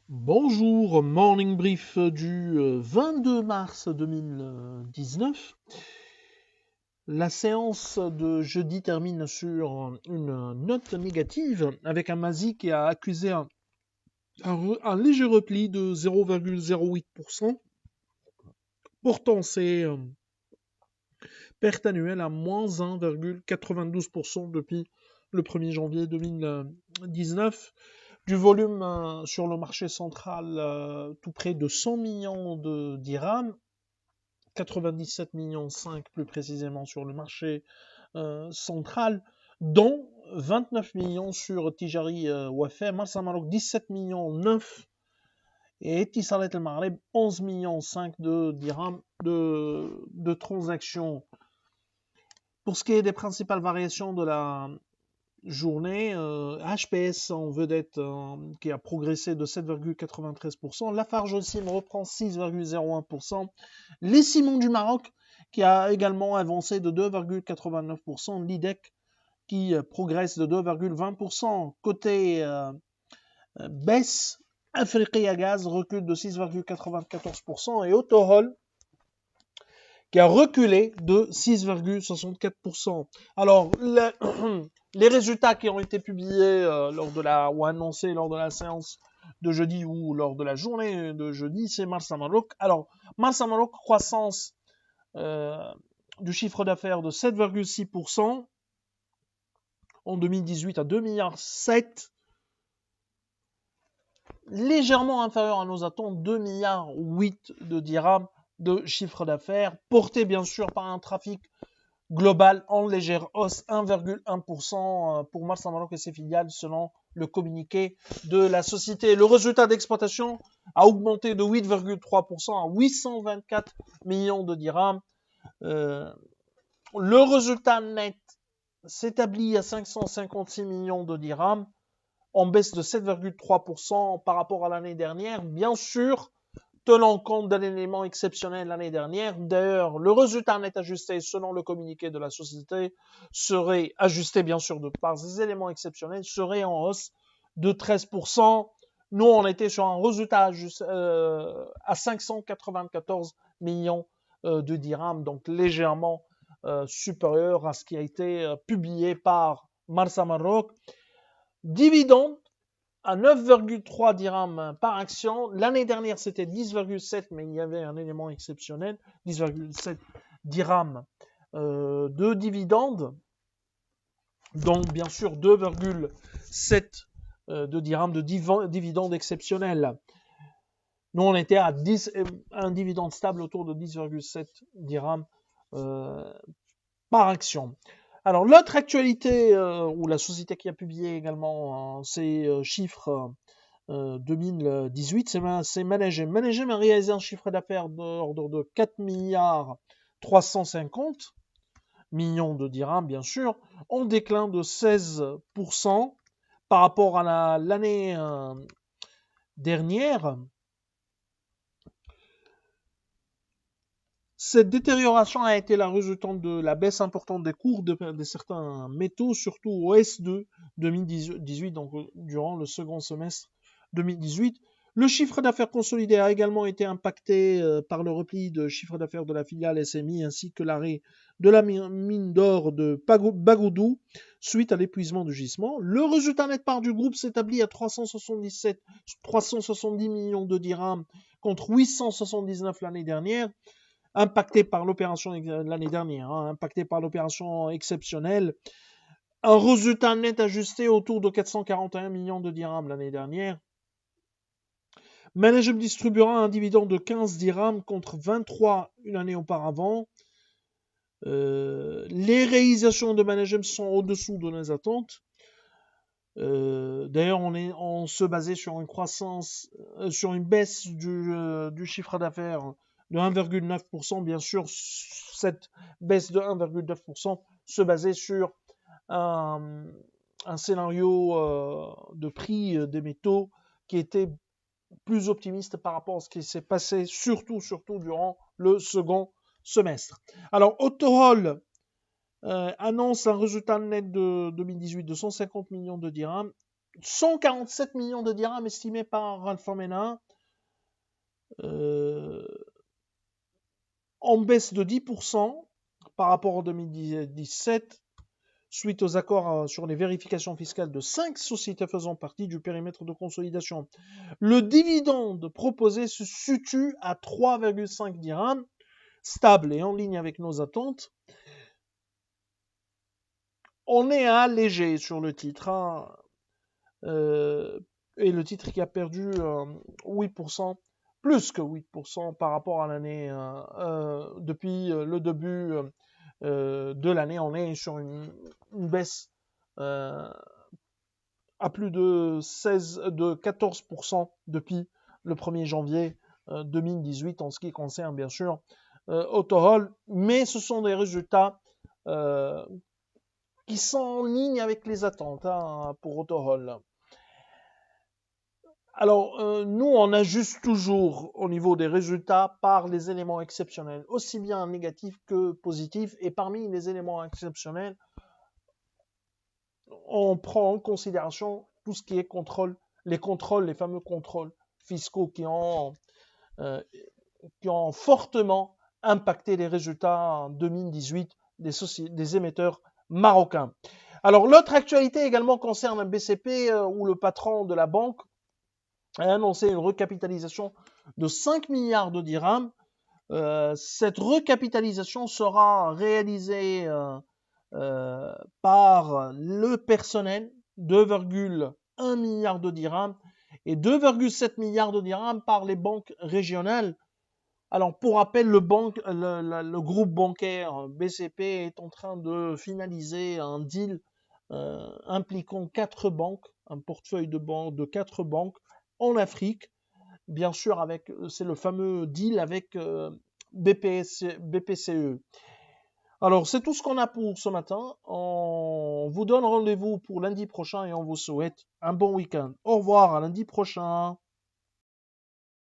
Bonjour, morning brief du 22 mars 2019. La séance de jeudi termine sur une note négative avec un Masi qui a accusé un léger repli de 0,08%, portant ses pertes annuelles à moins 1,92% depuis le 1er janvier 2019. Du volume sur le marché central tout près de 100 millions de dirhams, 97 millions 5 plus précisément sur le marché central, dont 29 millions sur Tijari Wafé, Marsa Maroc 17 millions 9 et Etisalat El Maghreb 11 millions 5 de dirhams de transactions. Pour ce qui est des principales variations de la journée, HPS en vedette qui a progressé de 7,93%, Lafarge Holcim reprend 6,01%, les Ciments du Maroc qui a également avancé de 2,89%, l'IDEC qui progresse de 2,20%. Côté baisse, Afriqiya Gaz recule de 6,94% et Autohol qui a reculé de 6,64%. Alors, les résultats qui ont été publiés ou annoncés lors de la séance de jeudi ou lors de la journée de jeudi, c'est Marsa Maroc. Alors, Marsa Maroc, croissance du chiffre d'affaires de 7,6% en 2018 à 2,7 milliards, légèrement inférieur à nos attentes, 2,8 milliards de dirhams de chiffre d'affaires, porté bien sûr par un trafic global en légère hausse, 1,1% pour Marsa Maroc et ses filiales selon le communiqué de la société. Le résultat d'exploitation a augmenté de 8,3% à 824 millions de dirhams. Le résultat net s'établit à 556 millions de dirhams, en baisse de 7,3% par rapport à l'année dernière. Bien sûr, tenant compte d'un élément exceptionnel l'année dernière. D'ailleurs, le résultat net ajusté selon le communiqué de la société serait ajusté bien sûr de par ces éléments exceptionnels, serait en hausse de 13%. Nous, on était sur un résultat à 594 millions de dirhams, donc légèrement supérieur à ce qui a été publié par Marsa Maroc. Dividende à 9,3 dirhams par action. L'année dernière, c'était 10,7, mais il y avait un élément exceptionnel, 10,7 dirhams de dividendes, donc bien sûr 2,7 de dirhams de dividendes exceptionnels. Nous, on était à 10, un dividende stable autour de 10,7 dirhams par action. Alors, l'autre actualité où la société qui a publié également ses chiffres 2018, c'est Managem. Managem a réalisé un chiffre d'affaires d'ordre de 4 milliards 350 millions de dirhams, bien sûr, en déclin de 16% par rapport à l'année dernière. Cette détérioration a été la résultante de la baisse importante des cours de certains métaux, surtout au S2 2018, donc durant le second semestre 2018. Le chiffre d'affaires consolidé a également été impacté par le repli de chiffre d'affaires de la filiale SMI ainsi que l'arrêt de la mine d'or de Bagoudou suite à l'épuisement du gisement. Le résultat net part du groupe s'établit à 370 millions de dirhams contre 879 l'année dernière, impacté par l'opération l'année dernière, impacté par l'opération exceptionnelle. Un résultat net ajusté autour de 441 millions de dirhams l'année dernière. Managem distribuera un dividende de 15 dirhams contre 23 une année auparavant. Les réalisations de Managem sont au-dessous de nos attentes. D'ailleurs, on se basait sur une croissance, sur une baisse du chiffre d'affaires de 1,9%. Bien sûr, cette baisse de 1,9% se basait sur un scénario de prix des métaux qui était plus optimiste par rapport à ce qui s'est passé, surtout durant le second semestre. Alors, Autohol annonce un résultat net de 2018 de 150 millions de dirhams 147 millions de dirhams estimés par Alpha Mena, en baisse de 10% par rapport en 2017, suite aux accords sur les vérifications fiscales de 5 sociétés faisant partie du périmètre de consolidation. Le dividende proposé se situe à 3,5 dirhams, stable et en ligne avec nos attentes. On est à léger sur le titre, hein, et le titre qui a perdu 8%, plus que 8% par rapport à l'année, depuis le début de l'année, on est sur une baisse à plus de 14% depuis le 1er janvier 2018 en ce qui concerne bien sûr Autohol, mais ce sont des résultats qui sont en ligne avec les attentes, hein, pour Autohol. Alors, nous, on ajuste toujours au niveau des résultats par les éléments exceptionnels, aussi bien négatifs que positifs. Et parmi les éléments exceptionnels, on prend en considération tout ce qui est contrôle, les fameux contrôles fiscaux qui ont fortement impacté les résultats en 2018 des émetteurs marocains. Alors, l'autre actualité également concerne un BCP où le patron de la banque a annoncé une recapitalisation de 5 milliards de dirhams. Cette recapitalisation sera réalisée par le personnel, 2,1 milliards de dirhams, et 2,7 milliards de dirhams par les banques régionales. Alors, pour rappel, le groupe bancaire BCP est en train de finaliser un deal impliquant 4 banques, un portefeuille de 4 banques en Afrique. Bien sûr, c'est le fameux deal avec BPCE. Alors, c'est tout ce qu'on a pour ce matin. On vous donne rendez-vous pour lundi prochain et on vous souhaite un bon week-end. Au revoir, à lundi prochain.